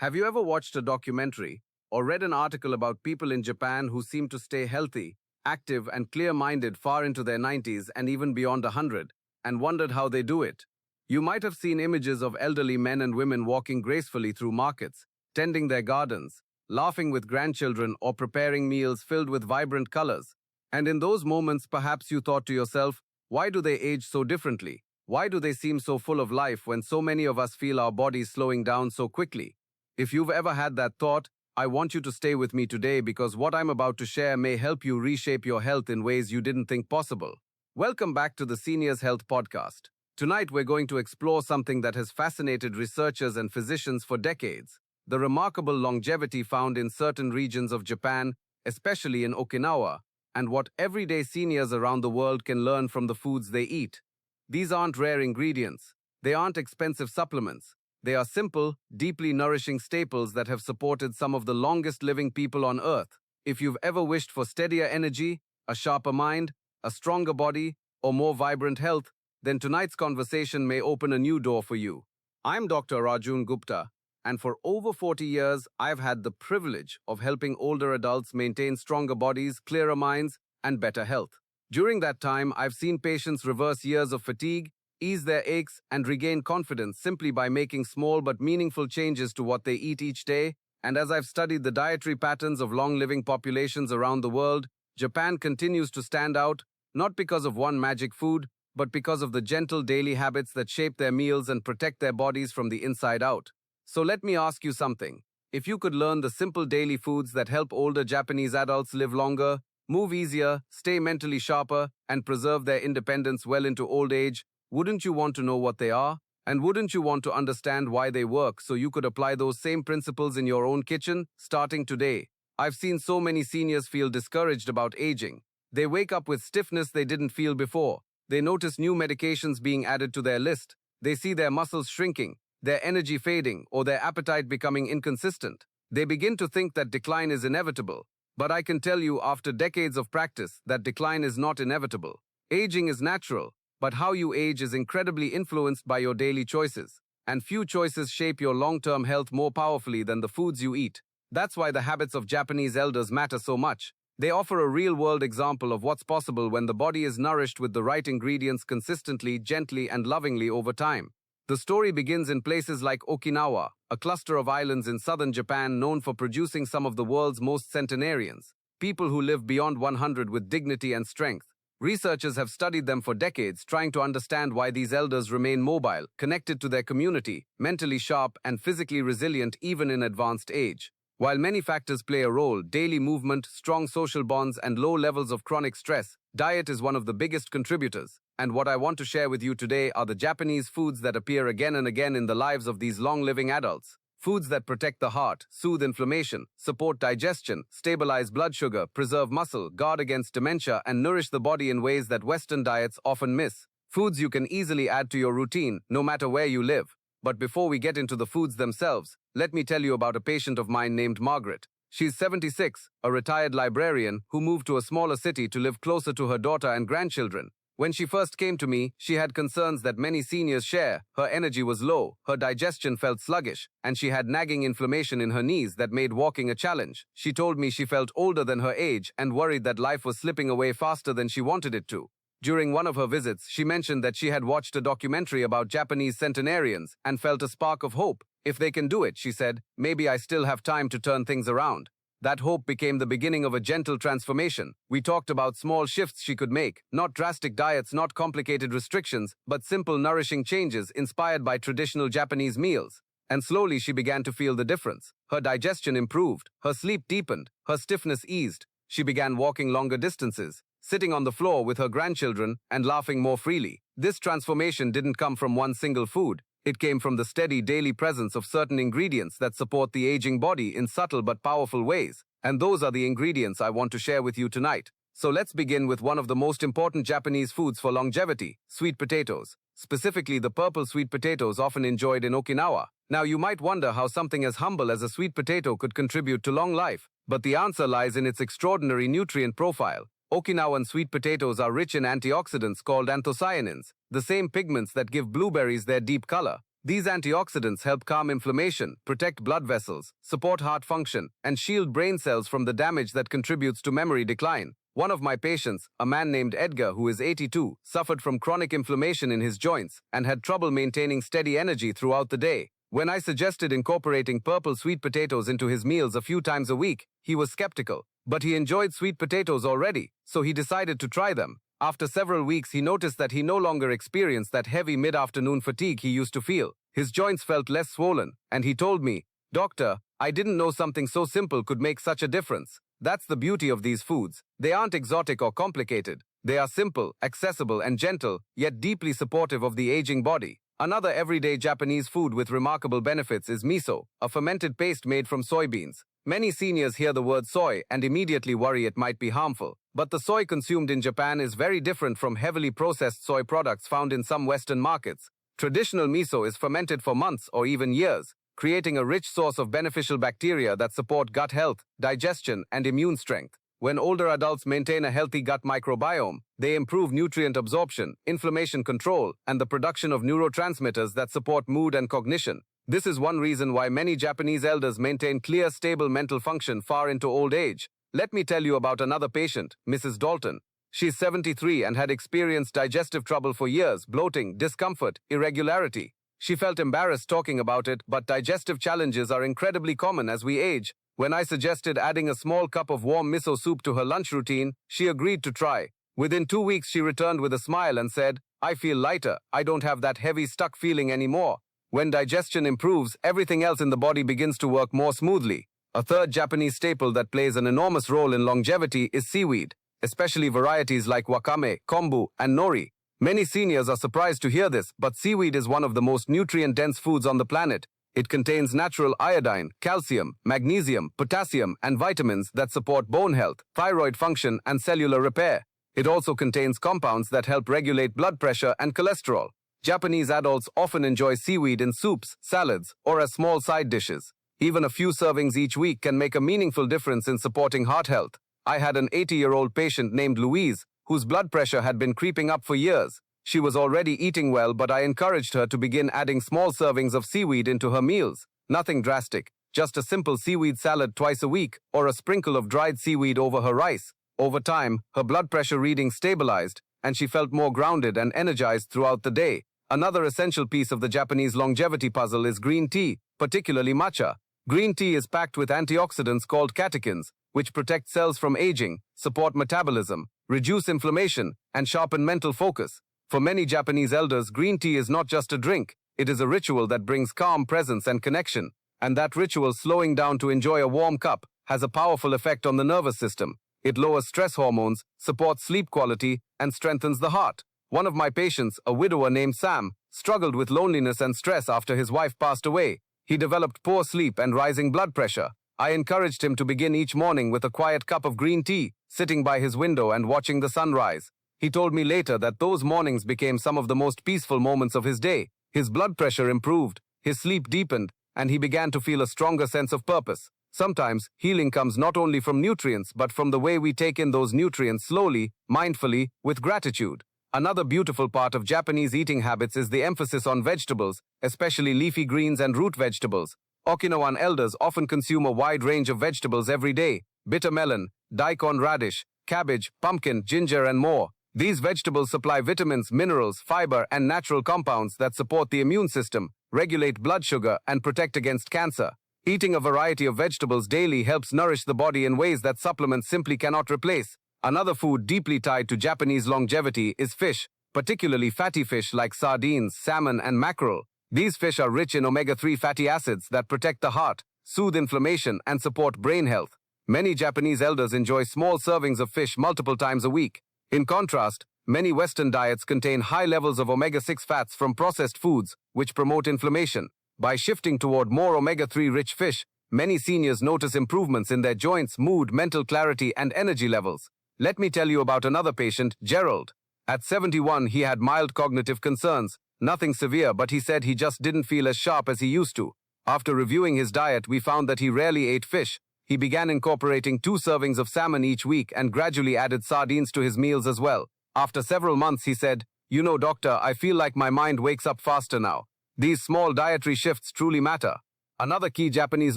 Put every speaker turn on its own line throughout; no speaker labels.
Have you ever watched a documentary or read an article about people in Japan who seem to stay healthy, active, and clear minded far into their 90s and even beyond 100, and wondered how they do it? You might have seen images of elderly men and women walking gracefully through markets, tending their gardens, laughing with grandchildren, or preparing meals filled with vibrant colors. And in those moments, perhaps you thought to yourself, why do they age so differently? Why do they seem so full of life when so many of us feel our bodies slowing down so quickly? If you've ever had that thought, I want you to stay with me today because what I'm about to share may help you reshape your health in ways you didn't think possible. Welcome back to the Seniors Health Podcast. Tonight we're going to explore something that has fascinated researchers and physicians for decades: the remarkable longevity found in certain regions of Japan, especially in Okinawa, and what everyday seniors around the world can learn from the foods they eat. These aren't rare ingredients. They aren't expensive supplements. They are simple, deeply nourishing staples that have supported some of the longest living people on Earth. If you've ever wished for steadier energy, a sharper mind, a stronger body, or more vibrant health, then tonight's conversation may open a new door for you. I'm Dr. Arjun Gupta, and for over 40 years, I've had the privilege of helping older adults maintain stronger bodies, clearer minds, and better health. During that time, I've seen patients reverse years of fatigue, ease their aches, and regain confidence simply by making small but meaningful changes to what they eat each day. And as I've studied the dietary patterns of long-living populations around the world, Japan continues to stand out, not because of one magic food, but because of the gentle daily habits that shape their meals and protect their bodies from the inside out. So let me ask you something. If you could learn the simple daily foods that help older Japanese adults live longer, move easier, stay mentally sharper, and preserve their independence well into old age, wouldn't you want to know what they are? And wouldn't you want to understand why they work so you could apply those same principles in your own kitchen, starting today? I've seen so many seniors feel discouraged about aging. They wake up with stiffness they didn't feel before. They notice new medications being added to their list. They see their muscles shrinking, their energy fading, or their appetite becoming inconsistent. They begin to think that decline is inevitable. But I can tell you, after decades of practice, that decline is not inevitable. Aging is natural. But how you age is incredibly influenced by your daily choices, and few choices shape your long-term health more powerfully than the foods you eat. That's why the habits of Japanese elders matter so much. They offer a real-world example of what's possible when the body is nourished with the right ingredients consistently, gently, and lovingly over time. The story begins in places like Okinawa, a cluster of islands in southern Japan known for producing some of the world's most centenarians, people who live beyond 100 with dignity and strength. Researchers have studied them for decades, trying to understand why these elders remain mobile, connected to their community, mentally sharp, and physically resilient even in advanced age. While many factors play a role: daily movement, strong social bonds, and low levels of chronic stress, diet is one of the biggest contributors. And what I want to share with you today are the Japanese foods that appear again and again in the lives of these long-living adults. Foods that protect the heart, soothe inflammation, support digestion, stabilize blood sugar, preserve muscle, guard against dementia, and nourish the body in ways that Western diets often miss. Foods you can easily add to your routine, no matter where you live. But before we get into the foods themselves, let me tell you about a patient of mine named Margaret. She's 76, a retired librarian who moved to a smaller city to live closer to her daughter and grandchildren. When she first came to me, she had concerns that many seniors share. Her energy was low, her digestion felt sluggish, and she had nagging inflammation in her knees that made walking a challenge. She told me she felt older than her age and worried that life was slipping away faster than she wanted it to. During one of her visits, she mentioned that she had watched a documentary about Japanese centenarians and felt a spark of hope. If they can do it, she said, maybe I still have time to turn things around. That hope became the beginning of a gentle transformation. We talked about small shifts she could make, not drastic diets, not complicated restrictions, but simple nourishing changes inspired by traditional Japanese meals. And slowly she began to feel the difference. Her digestion improved, her sleep deepened, her stiffness eased. She began walking longer distances, sitting on the floor with her grandchildren, and laughing more freely. This transformation didn't come from one single food. It came from the steady daily presence of certain ingredients that support the aging body in subtle but powerful ways. And those are the ingredients I want to share with you tonight. So let's begin with one of the most important Japanese foods for longevity: sweet potatoes. Specifically the purple sweet potatoes often enjoyed in Okinawa. Now you might wonder how something as humble as a sweet potato could contribute to long life. But the answer lies in its extraordinary nutrient profile. Okinawan sweet potatoes are rich in antioxidants called anthocyanins, the same pigments that give blueberries their deep color. These antioxidants help calm inflammation, protect blood vessels, support heart function, and shield brain cells from the damage that contributes to memory decline. One of my patients, a man named Edgar who is 82, suffered from chronic inflammation in his joints and had trouble maintaining steady energy throughout the day. When I suggested incorporating purple sweet potatoes into his meals a few times a week, he was skeptical. But he enjoyed sweet potatoes already, so he decided to try them. After several weeks, he noticed that he no longer experienced that heavy mid-afternoon fatigue he used to feel. His joints felt less swollen, and he told me, "Doctor, I didn't know something so simple could make such a difference." That's the beauty of these foods. They aren't exotic or complicated. They are simple, accessible, and gentle, yet deeply supportive of the aging body. Another everyday Japanese food with remarkable benefits is miso, a fermented paste made from soybeans. Many seniors hear the word soy and immediately worry it might be harmful. But the soy consumed in Japan is very different from heavily processed soy products found in some Western markets. Traditional miso is fermented for months or even years, creating a rich source of beneficial bacteria that support gut health, digestion, and immune strength. When older adults maintain a healthy gut microbiome, they improve nutrient absorption, inflammation control, and the production of neurotransmitters that support mood and cognition. This is one reason why many Japanese elders maintain clear, stable mental function far into old age. Let me tell you about another patient, Mrs. Dalton. She's 73 and had experienced digestive trouble for years, bloating, discomfort, irregularity. She felt embarrassed talking about it, but digestive challenges are incredibly common as we age. When I suggested adding a small cup of warm miso soup to her lunch routine, she agreed to try. Within 2 weeks, she returned with a smile and said, "I feel lighter. I don't have that heavy, stuck feeling anymore." When digestion improves, everything else in the body begins to work more smoothly. A third Japanese staple that plays an enormous role in longevity is seaweed, especially varieties like wakame, kombu, and nori. Many seniors are surprised to hear this, but seaweed is one of the most nutrient-dense foods on the planet. It contains natural iodine, calcium, magnesium, potassium, and vitamins that support bone health, thyroid function, and cellular repair. It also contains compounds that help regulate blood pressure and cholesterol. Japanese adults often enjoy seaweed in soups, salads, or as small side dishes. Even a few servings each week can make a meaningful difference in supporting heart health. I had an 80-year-old patient named Louise, whose blood pressure had been creeping up for years. She was already eating well, but I encouraged her to begin adding small servings of seaweed into her meals. Nothing drastic, just a simple seaweed salad twice a week or a sprinkle of dried seaweed over her rice. Over time, her blood pressure reading stabilized, and she felt more grounded and energized throughout the day. Another essential piece of the Japanese longevity puzzle is green tea, particularly matcha. Green tea is packed with antioxidants called catechins, which protect cells from aging, support metabolism, reduce inflammation, and sharpen mental focus. For many Japanese elders, green tea is not just a drink, it is a ritual that brings calm presence and connection. And that ritual, slowing down to enjoy a warm cup, has a powerful effect on the nervous system. It lowers stress hormones, supports sleep quality, and strengthens the heart. One of my patients, a widower named Sam, struggled with loneliness and stress after his wife passed away. He developed poor sleep and rising blood pressure. I encouraged him to begin each morning with a quiet cup of green tea, sitting by his window and watching the sunrise. He told me later that those mornings became some of the most peaceful moments of his day. His blood pressure improved, his sleep deepened, and he began to feel a stronger sense of purpose. Sometimes, healing comes not only from nutrients but from the way we take in those nutrients slowly, mindfully, with gratitude. Another beautiful part of Japanese eating habits is the emphasis on vegetables, especially leafy greens and root vegetables. Okinawan elders often consume a wide range of vegetables every day: bitter melon, daikon radish, cabbage, pumpkin, ginger, and more. These vegetables supply vitamins, minerals, fiber, and natural compounds that support the immune system, regulate blood sugar, and protect against cancer. Eating a variety of vegetables daily helps nourish the body in ways that supplements simply cannot replace. Another food deeply tied to Japanese longevity is fish, particularly fatty fish like sardines, salmon, and mackerel. These fish are rich in omega-3 fatty acids that protect the heart, soothe inflammation, and support brain health. Many Japanese elders enjoy small servings of fish multiple times a week. In contrast, many Western diets contain high levels of omega-6 fats from processed foods, which promote inflammation. By shifting toward more omega-3 rich fish, many seniors notice improvements in their joints, mood, mental clarity, and energy levels. Let me tell you about another patient, Gerald. At 71, he had mild cognitive concerns. Nothing severe, but he said he just didn't feel as sharp as he used to. After reviewing his diet, we found that he rarely ate fish. He began incorporating 2 servings of salmon each week and gradually added sardines to his meals as well. After several months, he said, "You know, doctor, I feel like my mind wakes up faster now. These small dietary shifts truly matter. Another key Japanese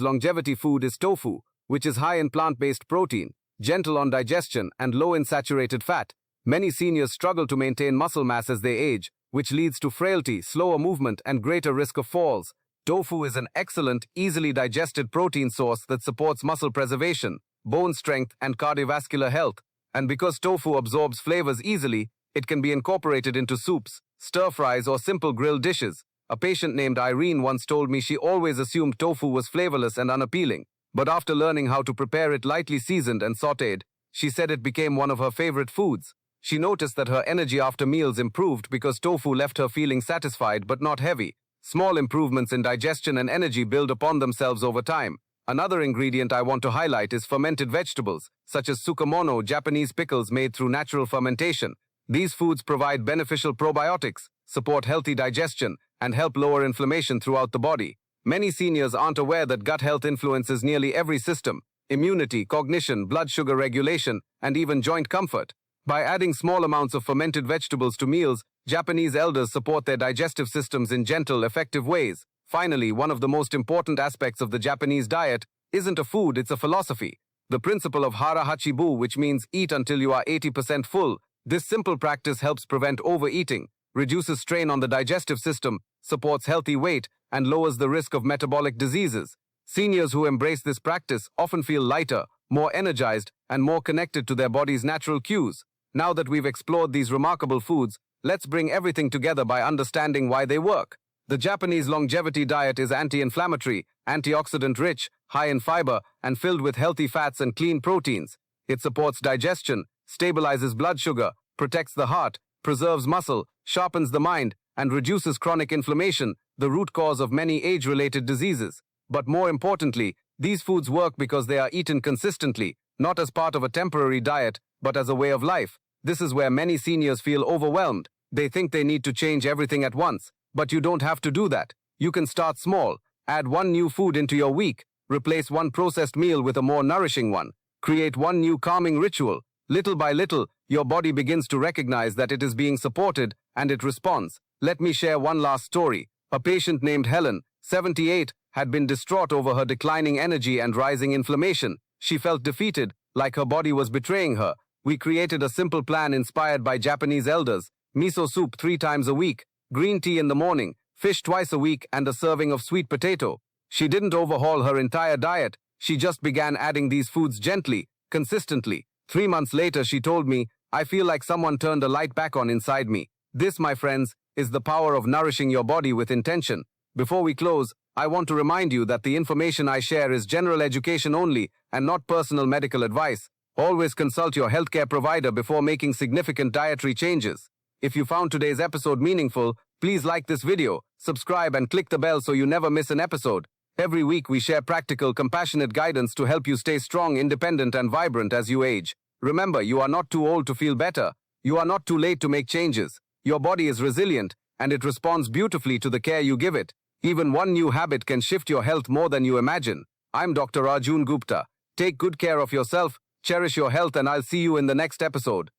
longevity food is tofu, which is high in plant-based protein, gentle on digestion, and low in saturated fat. Many seniors struggle to maintain muscle mass as they age, which leads to frailty, slower movement, and greater risk of falls. Tofu is an excellent, easily digested protein source that supports muscle preservation, bone strength, and cardiovascular health. And because tofu absorbs flavors easily, it can be incorporated into soups, stir-fries, or simple grilled dishes. A patient named Irene once told me she always assumed tofu was flavorless and unappealing, but after learning how to prepare it lightly seasoned and sautéed, she said it became one of her favorite foods. She noticed that her energy after meals improved because tofu left her feeling satisfied but not heavy. Small improvements in digestion and energy build upon themselves over time. Another ingredient I want to highlight is fermented vegetables, such as tsukemono, Japanese pickles made through natural fermentation. These foods provide beneficial probiotics, support healthy digestion, and help lower inflammation throughout the body. Many seniors aren't aware that gut health influences nearly every system: immunity, cognition, blood sugar regulation, and even joint comfort. By adding small amounts of fermented vegetables to meals, Japanese elders support their digestive systems in gentle, effective ways. Finally, one of the most important aspects of the Japanese diet isn't a food, it's a philosophy. The principle of hara hachibu, which means eat until you are 80% full. This simple practice helps prevent overeating, reduces strain on the digestive system, supports healthy weight, and lowers the risk of metabolic diseases. Seniors who embrace this practice often feel lighter, more energized, and more connected to their body's natural cues. Now that we've explored these remarkable foods, let's bring everything together by understanding why they work. The Japanese longevity diet is anti-inflammatory, antioxidant-rich, high in fiber, and filled with healthy fats and clean proteins. It supports digestion, stabilizes blood sugar, protects the heart, preserves muscle, sharpens the mind, and reduces chronic inflammation, the root cause of many age-related diseases. But more importantly, these foods work because they are eaten consistently, not as part of a temporary diet, but as a way of life. This is where many seniors feel overwhelmed. They think they need to change everything at once, but you don't have to do that. You can start small, add one new food into your week, replace one processed meal with a more nourishing one, create one new calming ritual. Little by little, your body begins to recognize that it is being supported and it responds. Let me share one last story. A patient named Helen, 78, had been distraught over her declining energy and rising inflammation. She felt defeated, like her body was betraying her. We created a simple plan inspired by Japanese elders: miso soup 3 times a week, green tea in the morning, fish twice a week, and a serving of sweet potato. She didn't overhaul her entire diet. She just began adding these foods gently, consistently. 3 months later, she told me, "I feel like someone turned a light back on inside me." This, my friends, is the power of nourishing your body with intention. Before we close, I want to remind you that the information I share is general education only and not personal medical advice. Always consult your healthcare provider before making significant dietary changes. If you found today's episode meaningful, please like this video, subscribe, and click the bell so you never miss an episode. Every week we share practical, compassionate guidance to help you stay strong, independent, and vibrant as you age. Remember, you are not too old to feel better. You are not too late to make changes. Your body is resilient, and it responds beautifully to the care you give it. Even one new habit can shift your health more than you imagine. I'm Dr. Arjun Gupta. Take good care of yourself, cherish your health, and I'll see you in the next episode.